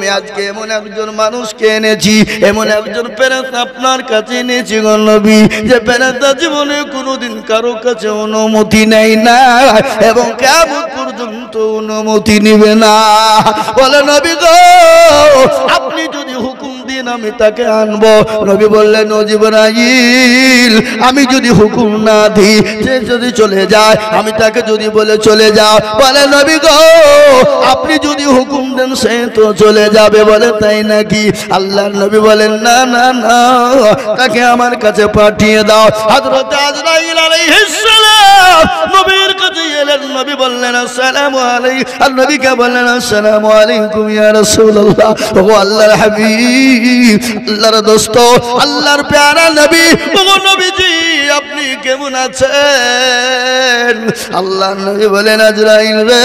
আমি আজকে এমন একজন মানুষকে এনেছি, এমন একজন ফেরেশতা আপনার কাছে এনেছি গো নবী, যে ফেরেশতা জীবনে কোনোদিন কারো কাছে অনুমতি নেয় না এবং কিয়ামত পর্যন্ত অনুমতি নেবে না। বলে নবী গো আপনি যদি হুকুম দিন আমি তাকে আনবো। নবী বললেন ও জিবরাইল আমি যদি হুকুম না দিই সে যদি চলে যায়, আমি তাকে যদি বলে চলে যাও, বলে নবী গো আপনি যদি হুকুম দেন সে তো চলে যাবে। বলে তাই নাকি? আল্লাহর নবী বলেন না না না, তাকে আমার কাছে পাঠিয়ে দাও। হযরত আজরাইল আলাইহিস সালাম নবীর কাছে এলেন। নবী বললেন আসসালামু আলাইকুম, আর নবীকে বললেন আসসালামু আলাইকুম ইয়া রাসূলুল্লাহ। ও আল্লাহর হাবিব, আল্লাহর দোস্ত, আল্লাহর প্যারা নবী, ও নবীজি আপনি কেমন আছেন? আল্লাহর নবী বলেন আজরাইল রে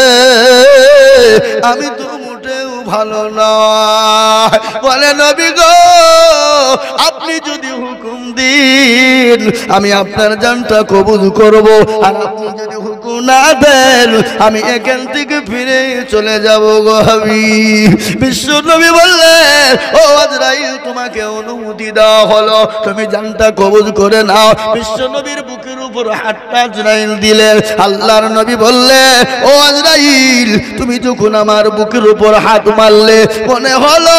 আমি তো মোটেও ভালো নয়। বলে নবী গো আপনি যদি হুকুম দিন আমি আপনার জানটা কবুল করব, আর আপনি যদি হুকুম না দেন আমি এখান থেকে ফিরে চলে যাব গো হাবিব। বিশ্ব নবী বললেন ও আজরাইল তোমাকে অনুমতি দেওয়া হলো, তুমি জানটা কবুল করে নাও। বিশ্ব নবীর বুকের উপর হাতটা আজরাইল দিলেন। আল্লাহর নবী বললেন ও আজরাইল তুমি যখন আমার বুকের উপর হাত মারলে মনে হলো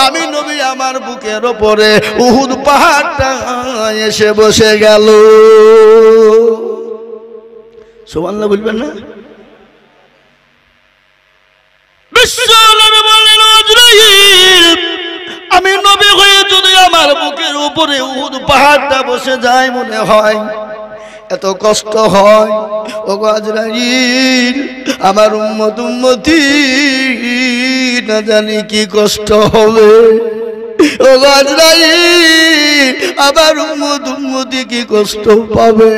আমি নবী আমার বুকের উপরে উহুদ পাহাড়টা এসে বসে গেল। সুবহানাল্লাহ বলবেন না? বিশ্ব নবী বললেন আজরাইল আমি নবী হয়ে যদি আমার বুকের উপরে উহুদ পাহাড়টা বসে যায় মনে হয় এত কষ্ট হয়। ও আজরাইল আমার উম্মতি না জানি কি কষ্ট হবে। ও আজরাইল আবার উম্মতি কি কষ্ট পাবে।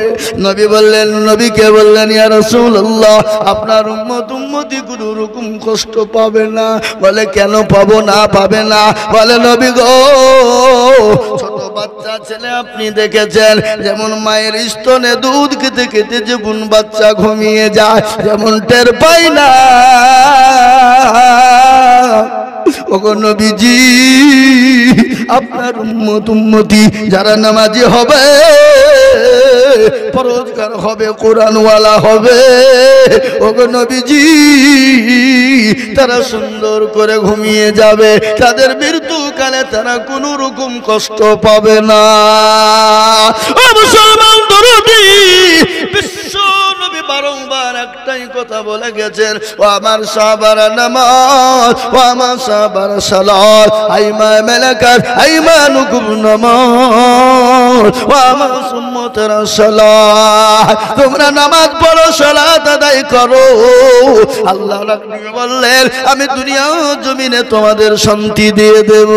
নবী বললেন, নবীকে বললেন ইয়া রাসূলুল্লাহ আপনার উম্মতি কোনো রকম কষ্ট পাবে না। বলে কেন পাবো না? পাবে না। বলে নবী গো ছোট বাচ্চা ছেলে আপনি দেখেছেন যেমন মায়ের স্তনে দুধ খেতে খেতে যেমন বাচ্চা ঘুমিয়ে যায়, যেমন টের পায় না, ওগো নবীজি আপনার উম্মতি যারা নামাজি হবে, পরহেজগার হবে, কোরআনওয়ালা হবে, ওগো নবীজি তারা সুন্দর করে ঘুমিয়ে যাবে, তাদের মৃত্যুকালে তারা কোনো রকম কষ্ট পাবে না। ও মুসলমান দরদি বিশ্ব নবী বারংবার একটাই কথা বলে গেছেন ও আমার সাহাবারা নামাজ, ও আমার সাহাবারা সালাত, আইমা মালাকাত আইমানুকুম নামাজ, ও আমার উম্মতেরা সালাত, তোমরা নামাজ পড়ো সালাত আদায় করো। আল্লাহ রাব্বি বললেন আমি দুনিয়া জমিনে তোমাদের শান্তি দিয়ে দেব।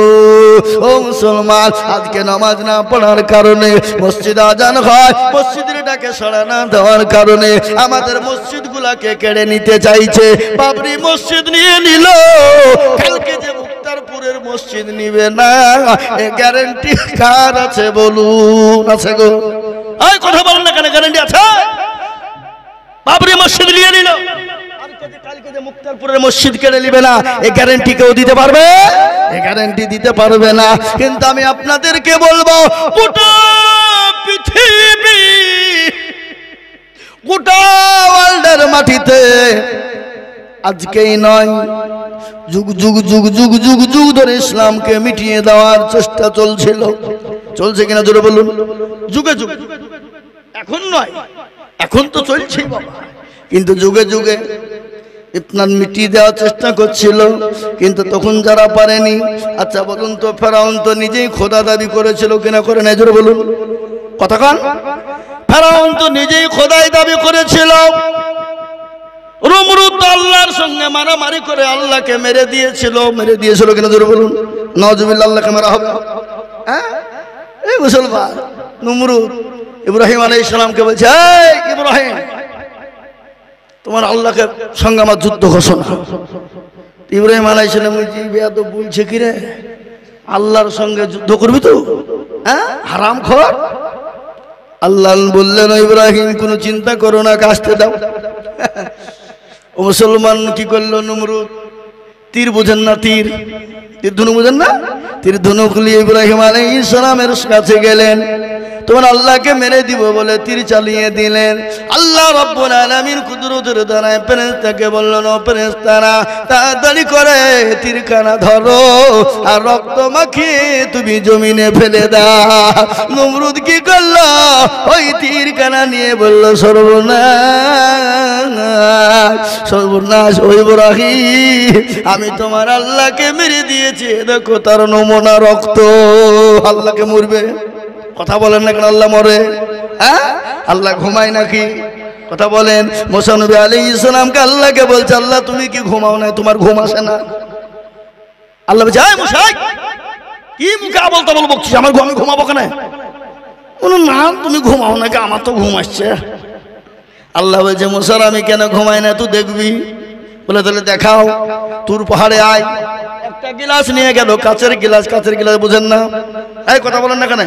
ও মুসলমান আজকে নামাজ না পড়ার কারণে মসজিদ আজান হয়, মসজিদের ডাকে সাড়া না দেওয়ার কারণে আমাদের মসজিদগুলোকে কেড়ে নিতে চাইছে। বাবরি মসজিদ নিয়ে নিল, কালকে যে মুক্তারপুরের মসজিদ নিবে না এ গ্যারান্টি কার আছে বলুন? আছে গো? এই কথা বলেন না কেন? গ্যারান্টি আছে? বাবরি মসজিদ নিয়ে নিল, কালকে যে মুক্তারপুরের মসজিদ কেড়ে নিবে না এই গ্যারান্টি কেউ দিতে পারবে? এই গ্যারান্টি দিতে পারবে না। কিন্তু আমি আপনাদেরকে বলবো গোটা পৃথিবী, গোটা ওয়ার্ল্ডের মাটিতে আজকেই নয় যুগ যুগ যুগ যুগ যুগ যুগ ধরে ইসলামকে মিটিয়ে দেওয়ার চেষ্টা চলছিল। চলছে কিনা জোরে বলুন? যুগে যুগে, এখন নয়, এখন তো চলছে বাবা, কিন্তু যুগে যুগে ইসলাম মিটিয়ে দেওয়ার চেষ্টা করছিল, কিন্তু তখন যারা পারেনি। আচ্ছা বলুন তো ফেরাউন তো নিজেই খোদা দাবি করেছিল কিনা করে নাই? জোরে বলুন কথা কান। ফেরাউন তো নিজেই খোদাই দাবি করেছিল। নমরুদ আল্লাহর সঙ্গে মারামারি করে আল্লাহকে মেরে দিয়েছিল কিনা জোরে বলুন? নাউজুবিল্লাহ, আল্লাহকে মারা হবে? হ্যাঁ এই মুসলমান নমরুদ ইব্রাহিম আলাইহিস সালামকে বলছে এই ইব্রাহিম তোমার আল্লাহকে সঙ্গে আমার যুদ্ধ ঘোষণা। ইব্রাহিম আলাইহিস সালাম তো বলছে কি রে আল্লাহর সঙ্গে যুদ্ধ করবি তো? হ্যাঁ হারামখোর। আল্লাহ বললেন ইব্রাহিম কোনো চিন্তা করো না, কাজতে দাও। ও মুসলমান কি করলো নমরুদ? তীর বুঝেন না? তীর তীর ধনুক বুঝেন না? তীর ধনুক নিয়ে ইব্রাহিম আলাইহিস সালামের কাছে গেলেন, তোমার আল্লাহকে মেরে দিব বলে তীর চালিয়ে দিলেন। আল্লাহ রাব্বুল আলামিন কুদরতের দ্বারায় ফেরেশতাকে বললেন, ও ফেরেশতারা তাড়াতাড়ি করে তীরখানা ধরো আর রক্ত মাখিয়ে তুমি জমিনে ফেলে দাও। নমরুদ কি করলো? ওই তীরখানা নিয়ে বলল, সর্বনাশ সর্বনাশ, ওই ইব্রাহিম আমি তোমার আল্লাহকে মেরে দিয়েছি, দেখো তার নমুনা রক্ত। আল্লাহকে মরবে? কথা বলেন না কেন? আল্লাহ মরে? হ্যাঁ, আল্লাহ ঘুমায় নাকি? কথা বলেন। মুসা নবী আলাইহিস সালামকে আল্লাহকে বলছে, আল্লাহ তুমি কি ঘুমাও না? তোমার ঘুম আসে না? আল্লাহ বলছে, এই মুসা কি মুখে বলতে বলবো, আমার আমি ঘুমাবো কেন? বলো না তুমি ঘুমাও নাকি? আমার তো ঘুম আসছে। আল্লাহ বলছে, মুসার আমি কেন ঘুমাই না তুই দেখবি। বলে তাহলে দেখাও। তুর পাহাড়ে আয়। একটা গিলাস নিয়ে গেল, কাচের গিলাস। কাচের গিলাস বুঝেন না? এই কথা বলেন না কেন?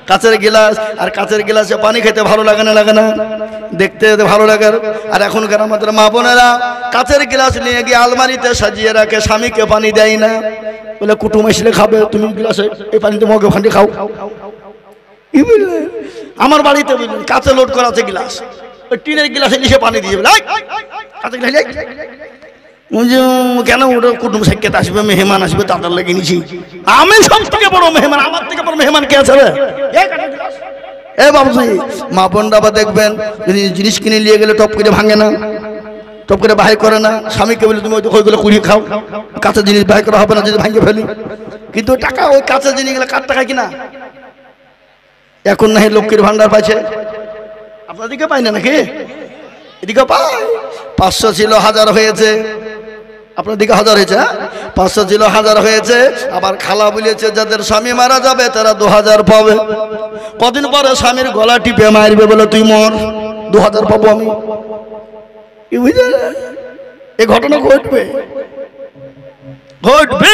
কাচের গিলাস, আর কাচের গিলাসে পানি খেতে ভালো লাগে না? লাগে না? দেখতে ভালো লাগে। আর এখনকার আমাদের মা বোনেরা কাচের গিলাস নিয়ে গিয়ে আলমারিতে সাজিয়ে রাখে, স্বামীকে পানি দেয় না। বলে কুটুম আসলে খাবে, তুমি গিলাসে এই পানিতে মগে ওখানে খাও। আমার বাড়িতে বুঝলেন কাচে লোড করা আছে গিলাস, ওই টিনের গিলাসে নিচে পানি দিয়ে কেন ওটা কুটুম সাক্ষাৎ আসবে, মেহমান আসবে, তাদের লেগে নিছি। আমি সব থেকে বড় মেহমান, আমার থেকে বড় মেহমান কে আছে? এ বাবুজি, মা বোনরা বা দেখবেন জিনিস কিনে নিয়ে গেলে টপ করে ভাঙে না, টপ করে বাহির করে না। স্বামীকে বলে তুমি ওইগুলো কুড়িয়ে খাও, কাঁচা জিনিস বাহির করা হবে না যদি ভাঙে ফেলি। কিন্তু টাকা ওই কাঁচা জিনিসগুলো কার টাকা কিনা? এখন না লক্ষ্মীর ভান্ডার পাইছে, আপনার দিকে পাই না নাকি? এদিকে পায়। 500 ছিল 1000 হয়েছে, আপনার দিকে 1000 হয়েছে। 500 ছিল 1000 হয়েছে। আবার খালা বলেছে যাদের স্বামী মারা যাবে তারা 2000 পাবে। কদিন পরে স্বামীর গলা টিপে মারবে, বলে তুই মর, 2000 পাবো আমি। কি বুঝলেন? এই ঘটনা ঘটবে, ঘটবে।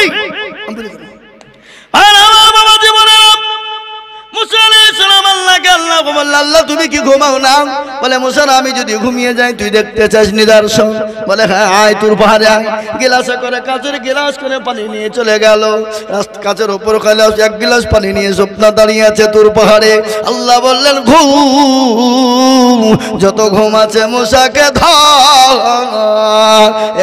আল্লাহ তুমি কি ঘুমাও না? বলে মুসা আমি যদি ঘুমিয়ে যাই তুই দেখতে চাস নিদর্শন? বলে হ্যাঁ আয়, তোর পাহাড়ে আয়। গিলাসে করে কাচের গিলাস করে পানি নিয়ে চলে গেল। কাচের উপর খাইলে এক গিলাস পানি নিয়ে স্বপ্ন দাঁড়িয়ে আছে তোর পাহাড়ে। আল্লাহ বললেন ঘুম, যত ঘুম আছে মুসাকে ধর।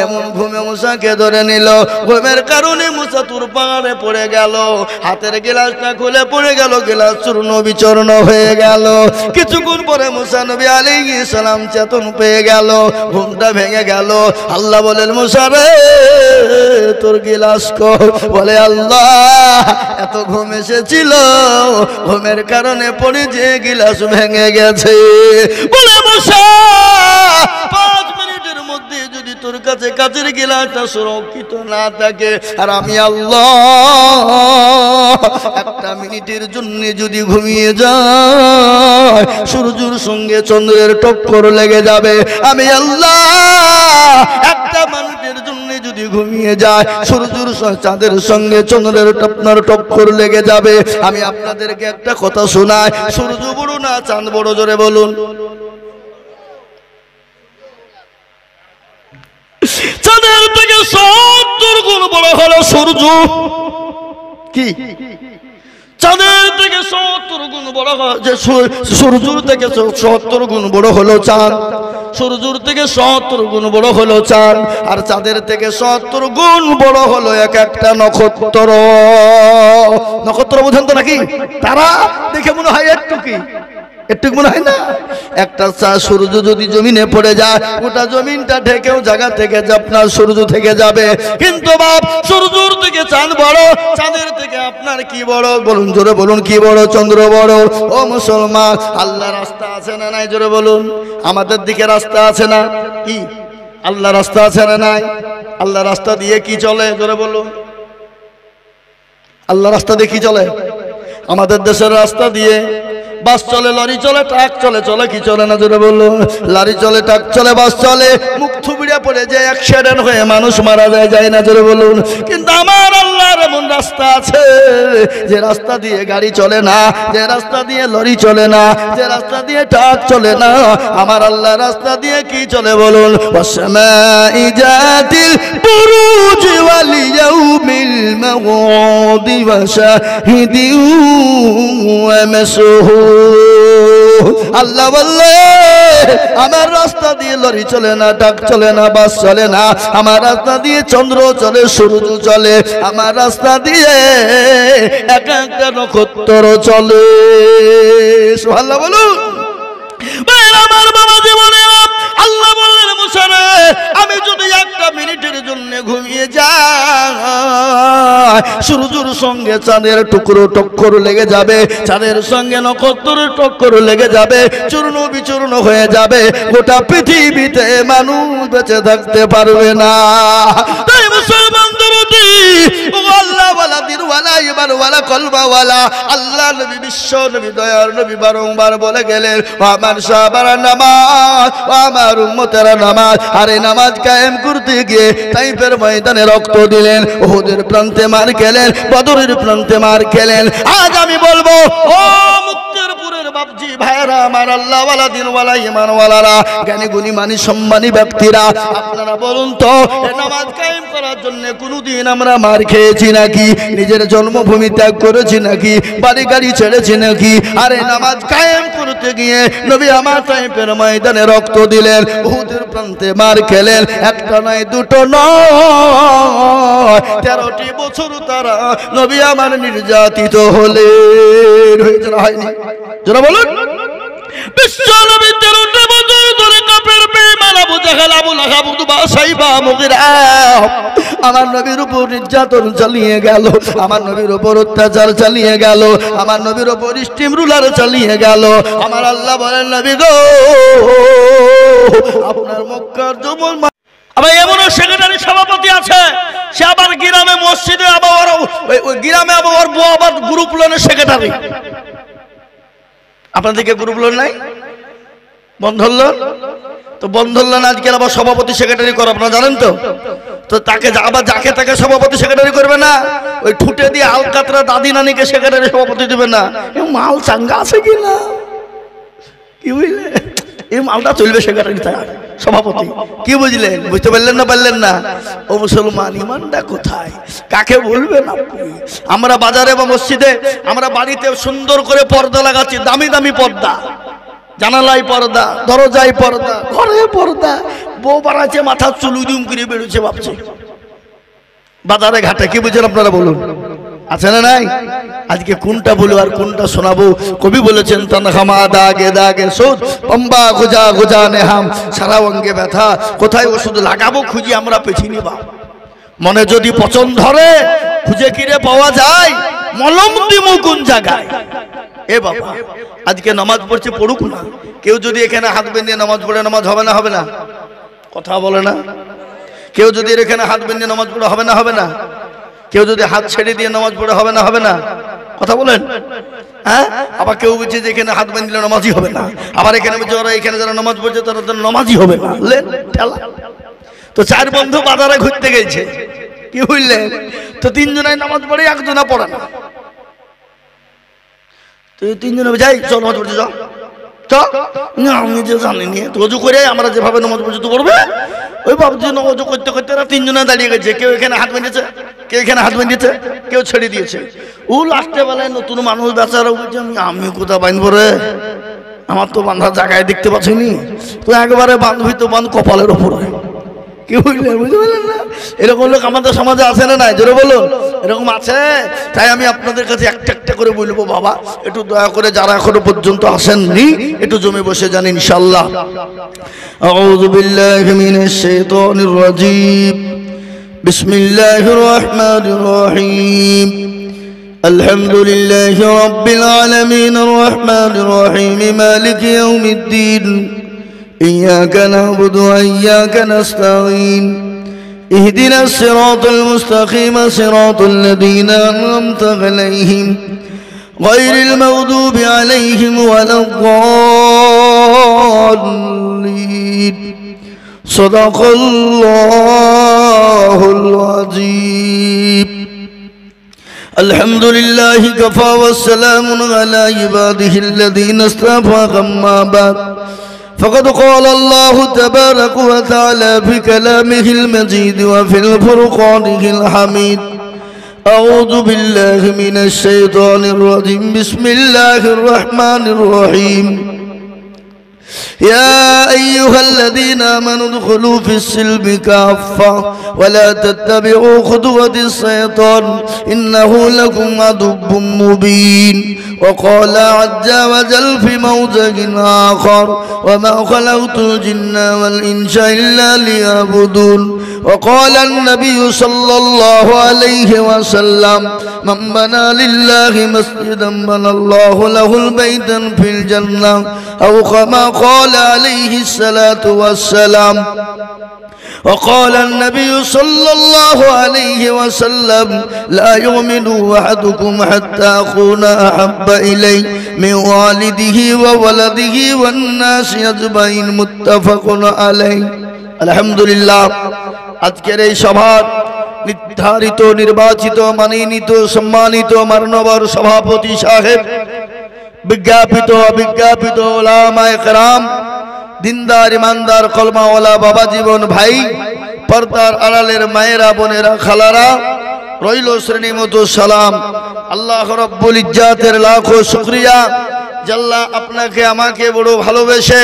এমন ঘুমে মুসাকে ধরে নিল। ঘুমের কারণে মুসা তোর পাহাড়ে পড়ে গেল। হাতের গিলাসটা খুলে পড়ে গেল, গিলাস চূর্ণ বিচূর্ণ হয়ে গেল। কিছুক্ষণ পরে মুসা নবী আলাইহিস সালাম চেতন পেয়ে গেল, ঘুমটা ভেঙে গেল। আল্লাহ বলেন মুসা রে তোর গিলাস কই? বলে আল্লাহ এত ঘুম এসেছিল, ঘুমের কারণে পড়ে যে গিলাস ভেঙে গেছে। বলে মুসা 5 মিনিটের মধ্যে যদি তোর কাছে কাচের গিলাসটা সুরক্ষিত না থাকে, আর আমি আল্লাহ 1 মিনিটের জন্য যদি ঘুমিয়ে যায়, সূর্যের সঙ্গে চন্দ্রের টক্কর লেগে যাবে। আমি আল্লাহ 1 মিনিটের জন্য যদি ঘুমিয়ে যায়, সূর্যের চাঁদের সঙ্গে চন্দ্রের টক্কর লেগে যাবে। আমি আপনাদেরকে একটা কথা শোনাই, সূর্য বড় না চাঁদ বড়? জোরে বলুন। চাঁদের থেকে 70 গুণ বড় হলো সূর্য। কি? চাঁদের থেকে 70 গুণ বড় যে সূর্যের থেকে 70 গুণ বড় হলো চাঁদ। সূর্যের থেকে 70 গুণ বড় হলো চাঁদ, আর চাঁদের থেকে 70 গুণ বড় হলো একটা নক্ষত্র। নক্ষত্র বুঝেন তো নাকি? তারা দেখে মনে হয় একটু কি, একটু মনে হয় না? একটা সূর্য যদি জমিনে পড়ে যায়, গোটা জমিনটা ঢেকেও জায়গা থেকে আপনার সূর্য থেকে যাবে। কিন্তু বাপ সূর্যের থেকে চাঁদ বড়, চাঁদের থেকে আপনার কি বড়? বলুন জোরে বলুন, কি বড়? চন্দ্র বড়। ও মুসলমান, আল্লাহ রাস্তা আছে না নাই? জোরে বলুন। আমাদের দিকে রাস্তা আছে না? কি আল্লাহ রাস্তা আছে না নাই? আল্লাহ রাস্তা দিয়ে কি চলে? জোরে বলুন। আল্লাহ রাস্তা দিয়ে কি চলে? আমাদের দেশের রাস্তা দিয়ে বাস চলে, লরি চলে, ট্রাক চলে। চলে কি চলে না? জোরে বলুন। লরি চলে, ট্রাক চলে, বাস চলে। মুখ থুবড়ে পড়ে যায়, অ্যাক্সিডেন্ট হয়ে মানুষ মারা যায়, যায় না? জোরে বলুন। কিন্তু আমার আল্লাহর এমন রাস্তা আছে যে রাস্তা দিয়ে গাড়ি চলে না, যে রাস্তা দিয়ে লরি চলে না, যে রাস্তা দিয়ে ট্রাক চলে না, আমার আল্লাহ রাস্তা দিয়ে কি চলে বলুন? ওয়াসমাই জাতিল বুরুজ ওয়াল ইয়াউমিল মাউদি ওয়া শাহিদি ওয়া মাশহুদ। আল্লাহ বললে আমার রাস্তা দিয়ে লরি চলে না, ট্রাক চলে না, বাস চলে না, আমার রাস্তা দিয়ে চন্দ্র চলে, সূর্য চলে, আমার রাস্তা দিয়ে এক একটা নক্ষত্র চলে। সুবহানাল্লাহ বলুন। আমার বাবা জীবনে আল্লাহ বললেন মুসা রে, আমি যদি একটা মিনিটের জন্য ঘুমিয়ে যাই, সূর্যের সঙ্গে চাঁদের টুকরো টক্কর লেগে যাবে, চাঁদের সঙ্গে নক্ষত্রের টক্কর লেগে যাবে, চূর্ণ বিচূর্ণ হয়ে যাবে, গোটা পৃথিবীতে মানুষ বেঁচে থাকতে পারবে না। তাই মুসলমান দরদি ও আল্লাহ ওয়ালা দিন ওয়ালা ইমান ওয়ালা কলবা ওয়ালা আল্লাহ নবী, বিশ্ব নবী, দয়ার নবী বারংবার বলে গেলেন, আমার সাহাবারা নামাজ, আমার উম্মতেরা নামাজ। আর এই নামাজ কায়েম করতে গিয়ে তাইফের ময়দানে রক্ত দিলেন, উহুদের প্রান্তে মার খেলেন, বদরের প্রান্তে মার খেলেন। আজ আমি বলবো ও মুক্তারপুরের বাপজি ভাইরা, আমার আল্লাহ ওয়ালা দিন ওয়ালা ইমান ওয়ালারা, জ্ঞানী গুণী মানি সম্মানী ব্যক্তিরা, আপনারা বলুন তো এই নামাজ কায়েম করার জন্য কোনদিন আমরা মার খেয়েছি নাকি? নিজের জন্মভূমি ত্যাগ করেছি নাকি? বাড়ি গাড়ি ছেড়েছি নাকি? আর এই নামাজ কায়েম করতে গিয়ে নবী আমার তাইফের ময়দানে রক্ত দিলেন, উহুদের প্রান্তে মার খেলেন, একটা নয় দুটো নয় 13টি বছর তারা নবী আমার নির্যাতিত হলেন। হয়েছে না হয়নি? যারা বলুন বিশ্ব নবী 13টি বছর ধরে কাফের বেঈমান আবু জাহেল, আবু লাহাব, উতবা, সাইবা, মুগিরা আমার নবীর উপর নির্যাতন চালিয়ে গেল, আমার নবীর উপর অত্যাচার চালিয়ে গেল, আমার নবীর উপর স্টিম রুলার চালিয়ে গেল। আমার আল্লাহ বলেন, নবী গো আপনার মক্কার জমল আবার এমনও সেক্রেটারি সভাপতি আছে, সে আবার গ্রামে মসজিদে আবার ওই গ্রামে আবার বউ আবার গ্রুপ লোনের সেক্রেটারি। আপনাদেরকে গ্রুপ লোন নাই? বন্ধন লোন তো, বন্ধন লোন আজকাল আবার সভাপতি সেক্রেটারি করে, আপনারা জানেন তো? তো তাকে আবার যাকে তাকে সভাপতি সেক্রেটারি করবে না, ওই ঠুটে দিয়ে আলকাতরা দাদি নানিকে সেক্রেটারি সভাপতি দেবে না। মাল চাঙ্গা আছে কিনা কি বুঝলে, এই মালটা চলবে সেক্রেটারি সভাপতি। কি বুঝলেন? বুঝতে পারলেন না? পারলেন না? ও মুসলমান, ইমানটা কোথায়? কাকে বলবেন আপনি? আমরা বাজারে বা মসজিদে, আমরা বাড়িতে সুন্দর করে পর্দা লাগাচ্ছি, দামি দামি পর্দা, জানালায় পর্দা, দরজায় পর্দা, ঘরে পর্দা, বউ বাড়াচ্ছে, মাথা চুলুদুম করে বেরোচ্ছে ভাবছে বাজারে ঘাটে। কি বুঝেন আপনারা বলুন? আছে না নাই? আজকে কোনটা বলবো আর কোনটা শোনাবো? কবি বলেছেন, তনখামা দাগে দাগে সুদ, পম্বা গোজা গোজা নেহাম, সারা অঙ্গে ব্যথা, কোথায় ওষুধ লাগাবো খুঁজি আমরা পেছিনি বা। মনে যদি পছন্দ ধরে খুঁজে কিরে পাওয়া যায়, মলম দিমু কোন জায়গায়? এ বাবা, আজকে নামাজ পড়ছে, পড়ুক না। কেউ যদি এখানে হাত বেঁধে নামাজ পড়ে, নামাজ হবে না? হবে না? কথা বলে না। কেউ যদি এখানে হাত বেঁধে নামাজ পড়ে, হবে না? হবে না? কেউ যদি হাত ছেড়ে দিয়ে নামাজ পড়ে, হবে না? হবে না? কথা বলেন। হ্যাঁ, আবার কেউ বলছে যে এখানে হাত বেঁধে দিলে নামাজই হবে না, আবার এখানে বলছে ওরা এখানে যারা নামাজ পড়ছে তারা তো নামাজই হবে না। তো চার বন্ধু বাজারে ঘুরতে গেছে, কি বুঝলেন? তো তিনজনায় নামাজ পড়ে, একজনা পড়ে না। তো তিনজনে যাই, চল নামাজ পড়ছে, যাও আমি যে জানিনি, অজু করে আমরা যেভাবে নামাজ পড়ছি তো করবে। ওই বাবুজি অজু করতে করতে এরা তিনজনে দাঁড়িয়ে গেছে, কেউ এখানে হাত বেঁধেছে, কেউ এখানে হাত বেঁধেছে, কেউ ছেড়ে দিয়েছে। ও লাস্টে বেলায় নতুন মানুষ বেচারা বলছে, আমি কোথা বাঁধবো রে, আমার তো বাঁধার জায়গায় দেখতে পাচ্ছিনি। তো একবারে বাঁধবি তো বাঁধ কপালের ওপরে। কি বুঝলেন? বুঝতে পারলেন না? এরকম লোক আমাদের সমাজে আছে না নাই? জোরে বলুন, এরকম আছে। তাই আমি আপনাদের কাছে একটা একটা করে বলবো, বাবা একটু দয়া করে যারা এখনো পর্যন্ত আসেননি একটু জমে বসে যান ইনশাআল্লাহ। আউযু বিল্লাহি মিনাশ শাইতানির রাজীম, বিসমিল্লাহির রাহমানির রহিম, আলহামদুলিল্লাহি রাব্বিল আলামিন, আর রাহমানির রহিম, মালিকি ইয়াউমিদ্দিন, إياك نعبد وإياك نستعين، اهدنا الصراط المستقيم، صراط الذين أنعمت عليهم غير المغضوب عليهم ولا الضالين، صدق الله العظيم। الحمد لله كفى والسلام على عباده الذين اصطفى أما بعد فقد قال الله تبارك وتعالى في كلامه المجيد وفي الفرقانه الحميد أعوذ بالله من الشيطان الرجيم بسم الله الرحمن الرحيم يا أيها الذين آمنوا ادخلوا في السلم كافة ولا تتبعوا خطوات الشيطان إنه لكم عدو مبين وقال عز وجل في موضع آخر وما خلقت الجن والإنس إلا ليعبدون وقال النبي صلى الله عليه وسلم من بنى لله مسجدا بنى الله له البيت في الجنة أو كما قال عليه الصلاة والسلام وقال النبي صلى الله عليه وسلم لا يؤمن أحدكم حتى أكون أحب إليه من والده وولده والناس أجمعين متفق عليه الحمد لله আজকের এই সভার নির্ধারিত নির্বাচিত মাননীত সম্মানিত মাননীয় সভাপতি সাহেব বিজ্ঞাপিত অবিজ্ঞাপিত উলামায়ে কেরাম দিনদার ইমানদার কলমাওয়ালা বাবা জীবন ভাই পর্দার আড়ালের মায়েরা বোনেরা খালারা রইল শ্রেণী মতো সালাম আল্লাহ রাব্বুল ইজ্জাতের লাখো শুকরিয়া জাল্লা আপনাকে আমাকে বড় ভালোবেসে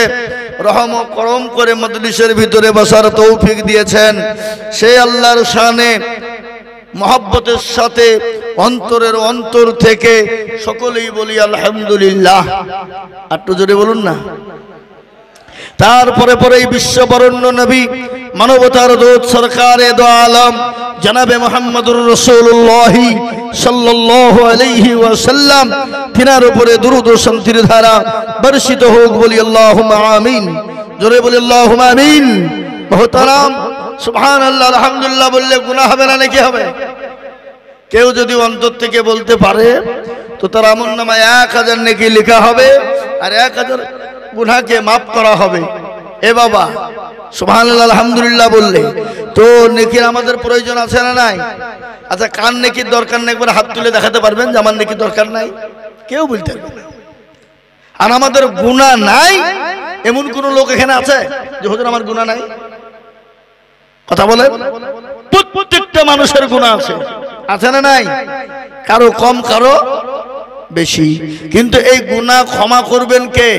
রহম ও করম করে মজলিসের ভিতরে বসার তৌফিক দিয়েছেন সেই আল্লাহর শানে মহব্বতের সাথে অন্তরের অন্তর থেকে সকলেই বলি আলহামদুলিল্লাহ। একটু জোরে বলুন না। তারপরে পরেই বিশ্ববরণ্য নবী মানবতার দূত সরকারে দো আলম জনাবে মুহাম্মদুর রাসূলুল্লাহ সাল্লাল্লাহু আলাইহি ওয়াসাল্লাম তিনার উপরে দুরূদ ও শান্তির ধারা বর্ষিত হোক বলি আল্লাহুম্মা আমিন। জোরে বলি আল্লাহুম্মা আমিন। মুহতারাম সুবহানাল্লাহ আলহামদুলিল্লাহ বললে গুনাহ হবে না নাকি হবে? কেউ যদি অন্তর থেকে বলতে পারে তো তার আমলনামায় 1000 নেকি লেখা হবে আর 1000 গুনাহকে মাফ করা হবে। এ বাবা সুবহানাল্লাহ আলহামদুলিল্লাহ বললে তো নেকির আমাদের প্রয়োজন আছে না নাই? আচ্ছা কার নেকির দরকার নেই একবার হাত তুলে দেখাতে পারবেন যে আমার নেকির দরকার নাই? কেউ বলতে পারবে না। আর আমাদের গুনাহ নাই এমন কোন লোক এখানে আছে যে হুজুর আমার গুনাহ নাই? কথা বলেন। প্রত্যেকটা মানুষের গুনাহ আছে, আছে না নাই? কারো কম কারো বেশি, কিন্তু এই গুনাহ ক্ষমা করবেন কে?